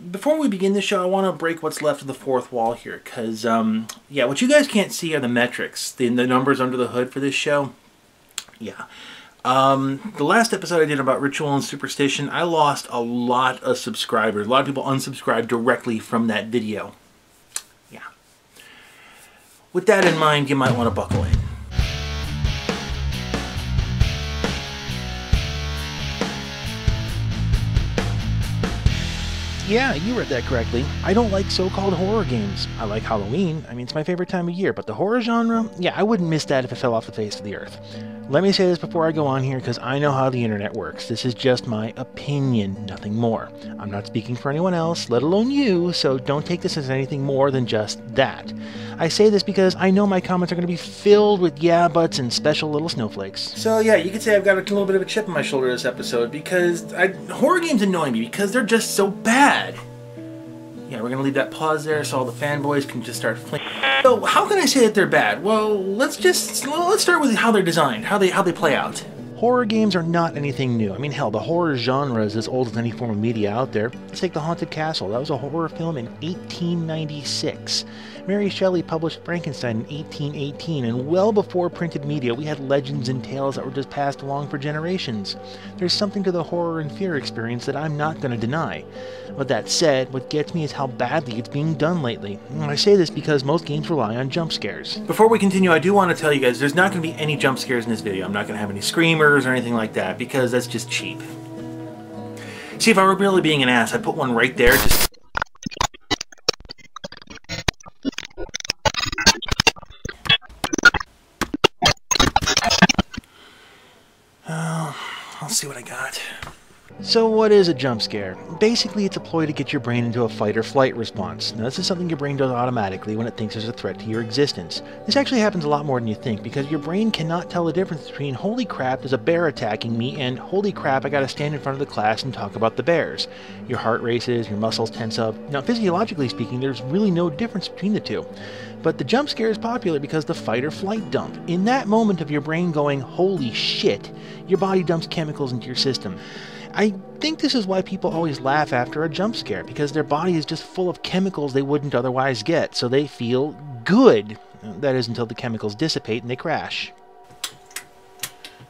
before we begin the show, I want to break what's left of the fourth wall here, because, yeah, what you guys can't see are the metrics, the numbers under the hood for this show. Yeah. The last episode I did about ritual and superstition, I lost a lot of subscribers. A lot of people unsubscribed directly from that video. Yeah. With that in mind, you might want to buckle in. Yeah, you read that correctly. I don't like so-called horror games. I like Halloween. I mean, it's my favorite time of year. But the horror genre? Yeah, I wouldn't miss that if it fell off the face of the earth. Let me say this before I go on here, because I know how the internet works. This is just my opinion, nothing more. I'm not speaking for anyone else, let alone you, so don't take this as anything more than just that. I say this because I know my comments are going to be filled with yeah buts and special little snowflakes. So yeah, you could say I've got a little bit of a chip on my shoulder this episode, because horror games annoy me because they're just so bad. Yeah, we're going to leave that pause there so all the fanboys can just start flaming. So how can I say that they're bad? Well, let's start with how they're designed, how they play out. Horror games are not anything new. I mean, hell, the horror genre is as old as any form of media out there. Let's take The Haunted Castle. That was a horror film in 1896. Mary Shelley published Frankenstein in 1818, and well before printed media, we had legends and tales that were just passed along for generations. There's something to the horror and fear experience that I'm not going to deny. With that said, what gets me is how badly it's being done lately. And I say this because most games rely on jump scares. Before we continue, I do want to tell you guys, there's not going to be any jump scares in this video. I'm not going to have any screamers or anything like that, because that's just cheap. See, if I were really being an ass, I'd put one right there, just... I'll see what I got. So what is a jump scare? Basically, it's a ploy to get your brain into a fight or flight response. Now, this is something your brain does automatically when it thinks there's a threat to your existence. This actually happens a lot more than you think, because your brain cannot tell the difference between holy crap, there's a bear attacking me, and holy crap, I gotta stand in front of the class and talk about the bears. Your heart races, your muscles tense up. Now, physiologically speaking, there's really no difference between the two. But the jump scare is popular because the fight or flight dump. In that moment of your brain going, holy shit, your body dumps chemicals into your system. I think this is why people always laugh after a jump scare, because their body is just full of chemicals they wouldn't otherwise get, so they feel good. That is until the chemicals dissipate and they crash.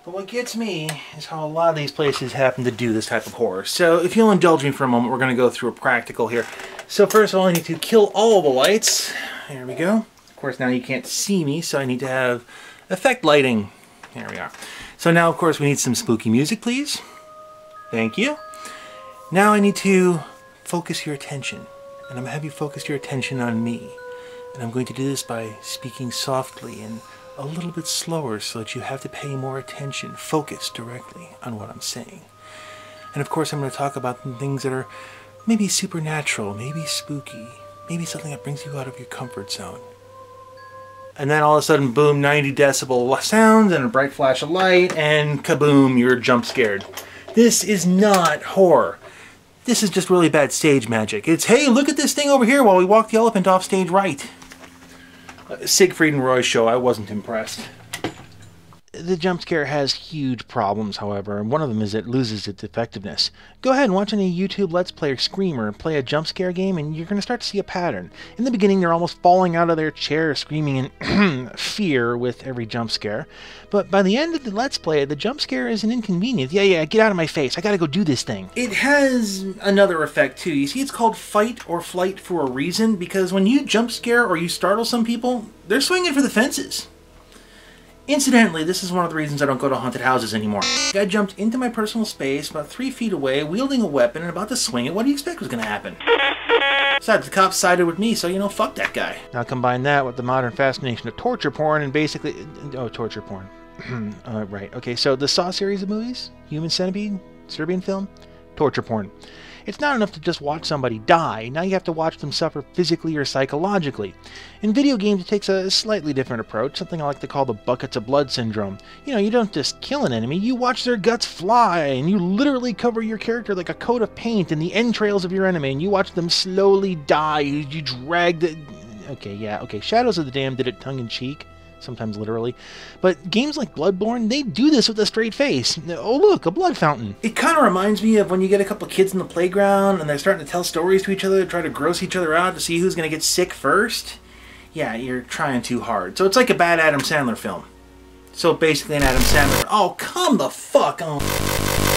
But what gets me is how a lot of these places happen to do this type of horror. So if you'll indulge me for a moment, we're going to go through a practical here. So first of all, I need to kill all the lights. There we go. Of course, now you can't see me, so I need to have effect lighting. There we are. So now, of course, we need some spooky music, please. Thank you. Now I need to focus your attention. And I'm going to have you focus your attention on me. And I'm going to do this by speaking softly and a little bit slower so that you have to pay more attention, focus directly on what I'm saying. And of course I'm going to talk about things that are maybe supernatural, maybe spooky, maybe something that brings you out of your comfort zone. And then all of a sudden, boom, 90 decibel sounds and a bright flash of light, and kaboom, you're jump scared. This is not horror. This is just really bad stage magic. It's, hey, look at this thing over here while we walk the elephant off stage right. Siegfried and Roy's show, I wasn't impressed. The jump scare has huge problems, however, and one of them is it loses its effectiveness. Go ahead and watch any YouTube Let's Play or Screamer play a jump scare game, and you're going to start to see a pattern. In the beginning, they're almost falling out of their chair, screaming in fear with every jump scare. But by the end of the Let's Play, the jump scare is an inconvenience. Yeah, get out of my face. I gotta go do this thing. It has another effect, too. You see, it's called fight or flight for a reason, because when you jump scare or you startle some people, they're swinging for the fences. Incidentally, this is one of the reasons I don't go to haunted houses anymore. The guy jumped into my personal space about 3 feet away, wielding a weapon and about to swing it. What do you expect was going to happen? Besides, the cops sided with me, so, you know, fuck that guy. Now combine that with the modern fascination of torture porn and basically... Oh, torture porn. Right. Okay, so the Saw series of movies? Human Centipede? Serbian film? Torture porn. It's not enough to just watch somebody die. Now you have to watch them suffer physically or psychologically. In video games, it takes a slightly different approach, something I like to call the buckets of blood syndrome. You know, you don't just kill an enemy, you watch their guts fly, and you literally cover your character like a coat of paint in the entrails of your enemy, and you watch them slowly die. You drag the... Okay, Shadows of the Damned did it tongue-in-cheek. sometimes literally. But games like Bloodborne, they do this with a straight face. Oh look, a blood fountain. It kind of reminds me of when you get a couple kids in the playground and they're starting to tell stories to each other, try to gross each other out to see who's going to get sick first. Yeah, you're trying too hard. So it's like a bad Adam Sandler film. So basically an Adam Sandler. Oh, come the fuck on.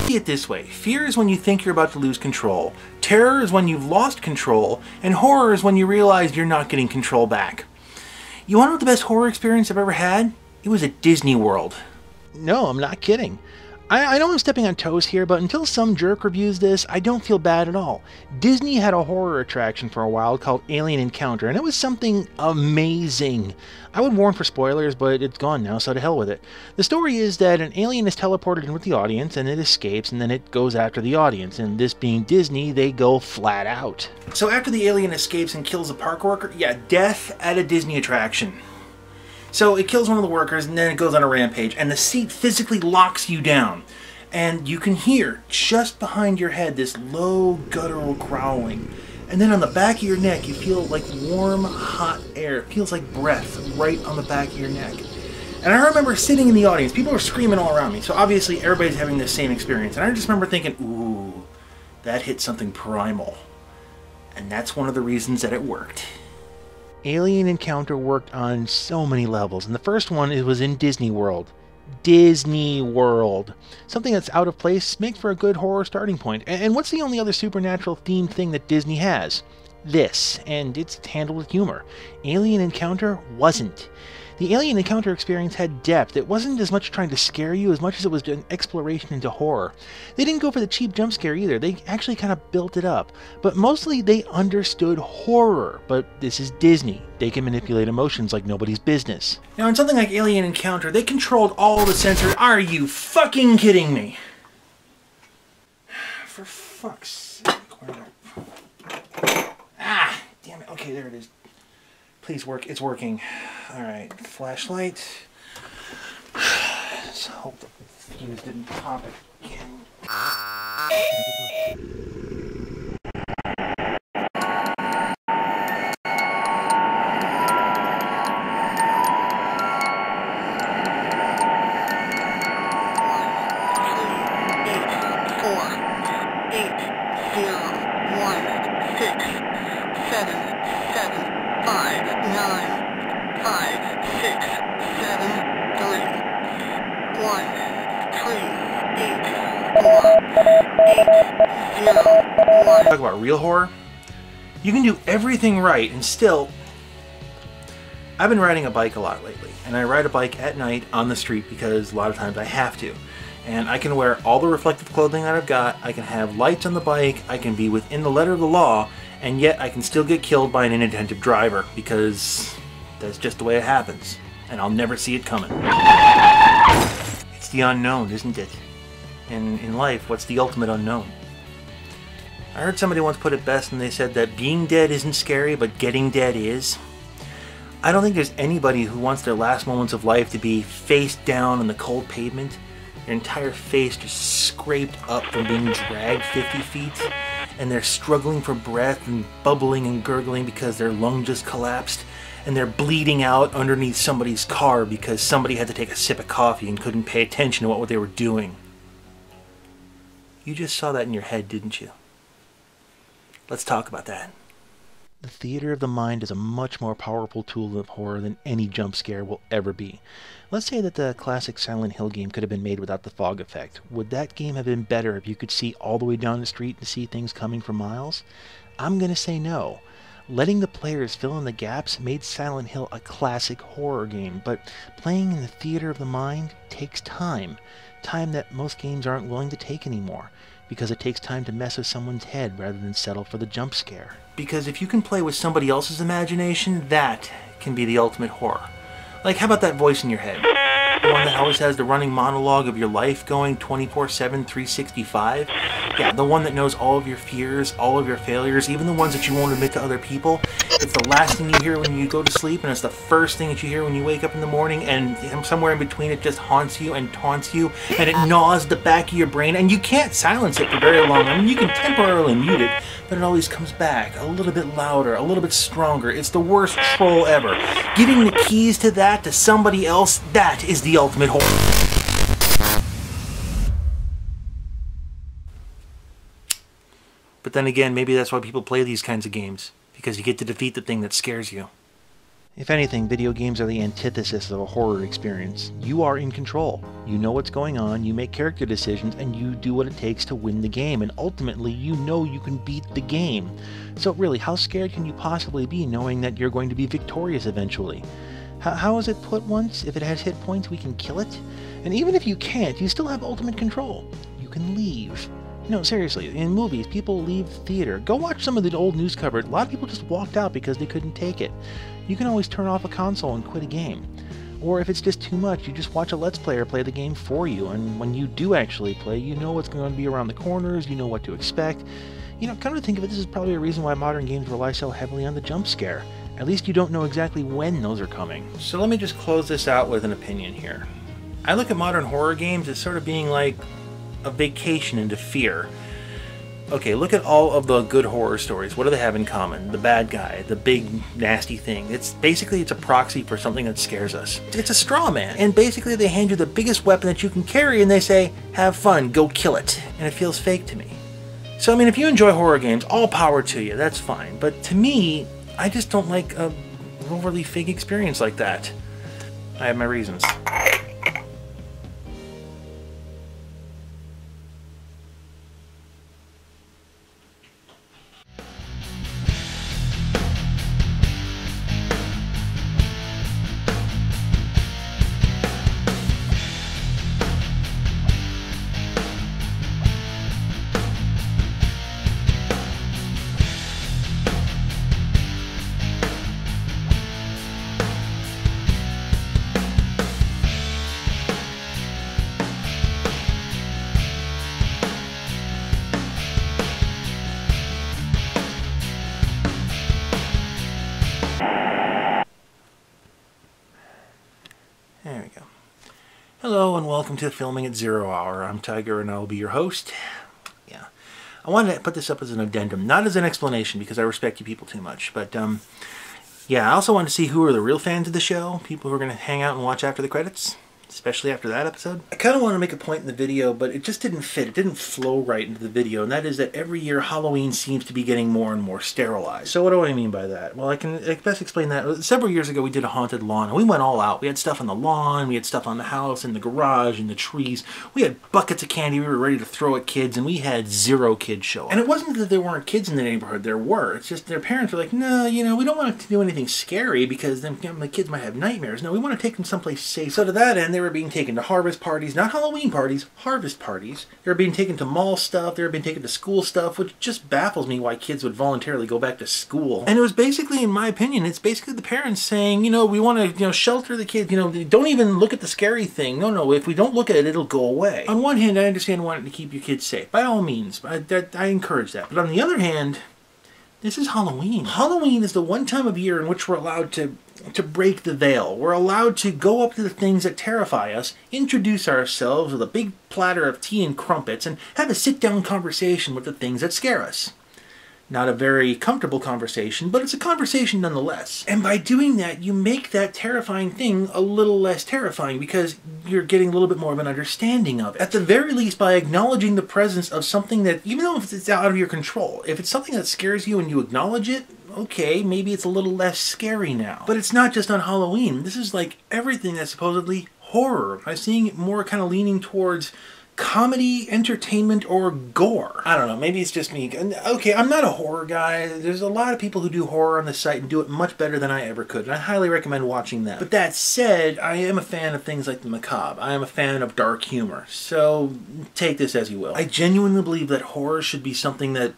See it this way. Fear is when you think you're about to lose control. Terror is when you've lost control. And horror is when you realize you're not getting control back. You want to know what the best horror experience I've ever had? It was at Disney World. No, I'm not kidding. I know I'm stepping on toes here, but until some jerk reviews this, I don't feel bad at all. Disney had a horror attraction for a while called Alien Encounter, and it was something amazing. I would warn for spoilers, but it's gone now, so to hell with it. The story is that an alien is teleported in with the audience, and it escapes, and then it goes after the audience, and this being Disney, they go flat out. So after the alien escapes and kills a park worker, yeah, death at a Disney attraction. So it kills one of the workers and then it goes on a rampage and the seat physically locks you down. And you can hear just behind your head this low guttural growling. And then on the back of your neck you feel like warm, hot air. It feels like breath right on the back of your neck. And I remember sitting in the audience, people were screaming all around me. So obviously everybody's having the same experience. And I just remember thinking, ooh, that hit something primal. And that's one of the reasons that it worked. Alien Encounter worked on so many levels, and the first one was in Disney World. Disney World. Something that's out of place makes for a good horror starting point. And what's the only other supernatural themed thing that Disney has? This, and it's handled with humor. Alien Encounter wasn't. The Alien Encounter experience had depth. It wasn't as much trying to scare you as much as it was an exploration into horror. They didn't go for the cheap jump scare either. They actually kind of built it up. But mostly they understood horror. But this is Disney. They can manipulate emotions like nobody's business. Now in something like Alien Encounter, they controlled all the sensors. Are you fucking kidding me? For fuck's sake. Ah, damn it. Okay, there it is. Please work. It's working. Alright, flashlight. Let's hope the fuse didn't pop again. Talk about real horror. You can do everything right and still... I've been riding a bike a lot lately, and I ride a bike at night on the street because a lot of times I have to. And I can wear all the reflective clothing that I've got, I can have lights on the bike, I can be within the letter of the law, and yet I can still get killed by an inattentive driver because that's just the way it happens. And I'll never see it coming. It's the unknown, isn't it? And in life, what's the ultimate unknown? I heard somebody once put it best and they said that being dead isn't scary, but getting dead is. I don't think there's anybody who wants their last moments of life to be face down on the cold pavement, their entire face just scraped up from being dragged 50 feet, and they're struggling for breath and bubbling and gurgling because their lung just collapsed, and they're bleeding out underneath somebody's car because somebody had to take a sip of coffee and couldn't pay attention to what they were doing. You just saw that in your head, didn't you? Let's talk about that. The theater of the mind is a much more powerful tool of horror than any jump scare will ever be. Let's say that the classic Silent Hill game could have been made without the fog effect. Would that game have been better if you could see all the way down the street and see things coming for miles? I'm gonna say no. Letting the players fill in the gaps made Silent Hill a classic horror game, but playing in the theater of the mind takes time. Time that most games aren't willing to take anymore, because it takes time to mess with someone's head rather than settle for the jump scare. Because if you can play with somebody else's imagination, that can be the ultimate horror. Like, how about that voice in your head? The one that always has the running monologue of your life going 24/7, 365? Yeah, the one that knows all of your fears, all of your failures, even the ones that you won't admit to other people. It's the last thing you hear when you go to sleep, and it's the first thing that you hear when you wake up in the morning, and somewhere in between it just haunts you and taunts you, and it gnaws the back of your brain, and you can't silence it for very long. I mean, you can temporarily mute it, but it always comes back a little bit louder, a little bit stronger. It's the worst troll ever. Giving the keys to that to somebody else, that is the ultimate horror. But then again, maybe that's why people play these kinds of games, because you get to defeat the thing that scares you. If anything, video games are the antithesis of a horror experience. You are in control. You know what's going on, you make character decisions, and you do what it takes to win the game, and ultimately you know you can beat the game. So really, how scared can you possibly be knowing that you're going to be victorious eventually? How was it put once? If it has hit points, we can kill it? And even if you can't, you still have ultimate control. You can leave. No, seriously, in movies, people leave the theater. Go watch some of the old news coverage. A lot of people just walked out because they couldn't take it. You can always turn off a console and quit a game. Or if it's just too much, you just watch a Let's Player play the game for you, and when you do actually play, you know what's going to be around the corners, you know what to expect. You know, come to think of it, this is probably a reason why modern games rely so heavily on the jump scare. At least you don't know exactly when those are coming. So let me just close this out with an opinion here. I look at modern horror games as sort of being like a vacation into fear. Okay, look at all of the good horror stories. What do they have in common? The bad guy, the big nasty thing. It's a proxy for something that scares us. It's a straw man. And basically they hand you the biggest weapon that you can carry and they say, have fun, go kill it. And it feels fake to me. So I mean, if you enjoy horror games, all power to you, that's fine. But to me, I just don't like a overly fake experience like that. I have my reasons. There we go. Hello and welcome to Filming at 0 Hour. I'm Tyger and I will be your host. Yeah. I wanted to put this up as an addendum, not as an explanation because I respect you people too much, but yeah, I also wanted to see who are the real fans of the show, people who are going to hang out and watch after the credits, especially after that episode. I kind of want to make a point in the video, but it just didn't fit. It didn't flow right into the video, and that is that every year Halloween seems to be getting more and more sterilized. So what do I mean by that? Well, I can best explain that. Several years ago we did a haunted lawn, and we went all out. We had stuff on the lawn, we had stuff on the house, in the garage, in the trees. We had buckets of candy we were ready to throw at kids, and we had 0 kids show up. And it wasn't that there weren't kids in the neighborhood, there were. It's just their parents were like, no, you know, we don't want to do anything scary because then the kids might have nightmares. No, we want to take them someplace safe. So to that end, they were being taken to harvest parties, not Halloween parties, harvest parties. They were being taken to mall stuff, they were being taken to school stuff, which just baffles me why kids would voluntarily go back to school. And it was basically, in my opinion, it's basically the parents saying, you know, we want to, you know, shelter the kids, you know, don't even look at the scary thing. No, if we don't look at it, it'll go away. On one hand, I understand wanting to keep your kids safe. By all means, I encourage that. But on the other hand, this is Halloween. Halloween is the one time of year in which we're allowed to break the veil. We're allowed to go up to the things that terrify us, introduce ourselves with a big platter of tea and crumpets, and have a sit-down conversation with the things that scare us. Not a very comfortable conversation, but it's a conversation nonetheless. And by doing that, you make that terrifying thing a little less terrifying because you're getting a little bit more of an understanding of it. At the very least, by acknowledging the presence of something that, even though it's out of your control, if it's something that scares you and you acknowledge it, okay, maybe it's a little less scary now. But it's not just on Halloween. This is like everything that's supposedly horror. I'm seeing it more kind of leaning towards comedy, entertainment, or gore. I don't know, maybe it's just me. Okay, I'm not a horror guy. There's a lot of people who do horror on the site and do it much better than I ever could, and I highly recommend watching them. But that said, I am a fan of things like the macabre. I am a fan of dark humor, so take this as you will. I genuinely believe that horror should be something that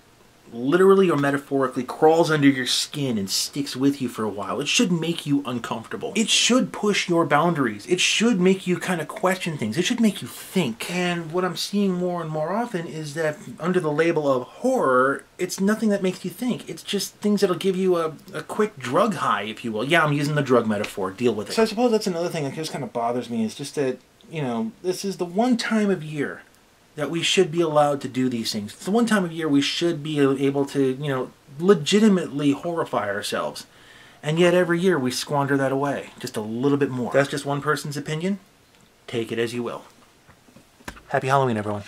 literally or metaphorically crawls under your skin and sticks with you for a while. It should make you uncomfortable. It should push your boundaries. It should make you kind of question things. It should make you think. And what I'm seeing more and more often is that under the label of horror, it's nothing that makes you think. It's just things that'll give you a quick drug high, if you will. Yeah, I'm using the drug metaphor. Deal with it. So I suppose that's another thing that just kind of bothers me, is just that, you know, this is the one time of year that we should be allowed to do these things. It's the one time of year we should be able to, you know, legitimately horrify ourselves. And yet every year we squander that away, just a little bit more. That's just one person's opinion. Take it as you will. Happy Halloween, everyone.